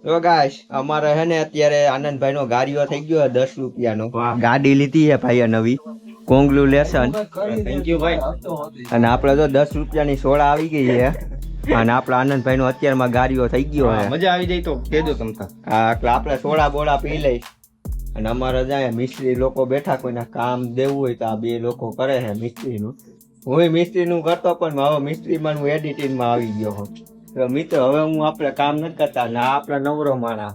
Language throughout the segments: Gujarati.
તો ગાઈસ અમારે હે ને અત્યારે આનંદભાઈ નો ગાડીઓ થઈ ગયો 10 રૂપિયાનો ગાડી લીધી છે ભાઈએ નવી કોંગ્રેચ્યુલેશન થેન્ક યુ ભાઈ. અને આપણે તો 10 રૂપિયાની સોડા આવી ગઈ છે અને આપણા આનંદભાઈ નો અત્યારમાં ગાડીઓ થઈ ગયો છે મજા આવી જાય તો કહેજો તમતા. હા એટલે આપણે સોડા બોડા પી લઈ અને અમારે જાય મિસ્ત્રી લોકો બેઠા કોઈના કામ દેવું હોય તો આ બે લોકો કરે છે મિસ્ત્રીનું. હું મિસ્ત્રીનું કરતો પણ હવે મિસ્ત્રીમાં હું એડિટિંગમાં આવી ગયો હું. તો મિત્રો હવે હું આપણે કામ નથી કરતા ને આપણે નવરો માણા.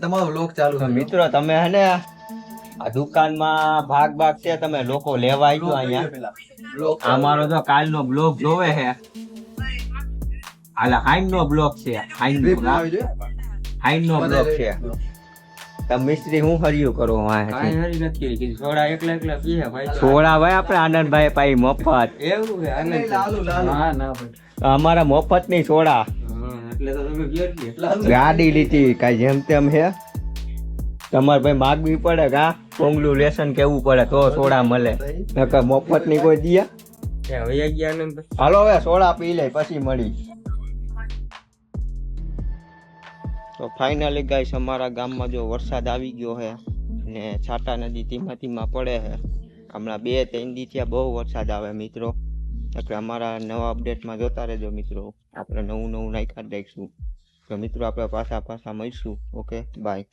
તમારો વ્લોગ ચાલુ તો મિત્રો તમે હે ને આ દુકાનમાં ભાગ છે તમે લોકો લેવા આવ્યો અહીંયા અમારો તો કાલનો બ્લોગ જોવે છે હાલા હાઈનો બ્લોગ છે હાઈનો બ્લોગ છે. તમે મિસ્ત્રી હું હરિયું કરો કાંઈ હરી નથી કરી સોડા એકલા એકલા પીએ ભાઈ. સોડા ભાઈ આપણે આનંદભાઈ પાઈ મફત એવું છે આનંદ. હા ના ભાઈ. અમારા મફત ની સોડા એટલે તો તમે ગયો જ ને. ગાડી લીધી કઈ જેમ તેમ હે તમારે ભાઈ માગવી પડે કા કોંગ્રેચ્યુલેશન કેવું પડે તો સોડા મળે નકર મફત ની કોઈ દિયા. ત્યાં વયા ગયા આનંદ. હાલો હવે સોડા પી લે પછી મળી. તો ફાઇનલી ગાઈસ અમારા ગામમાં જો વરસાદ આવી ગયો છે ને છાટા નદી ધીમા ધીમા પડે છે. હમણાં 2-3 દી થયા બહુ વરસાદ આવે મિત્રો. એટલે અમારા નવા અપડેટમાં જોતા રહેજો મિત્રો. આપણે નવું નાખ્યા દઈશું. તો મિત્રો આપણે પાછા મળીશું. Okay bye.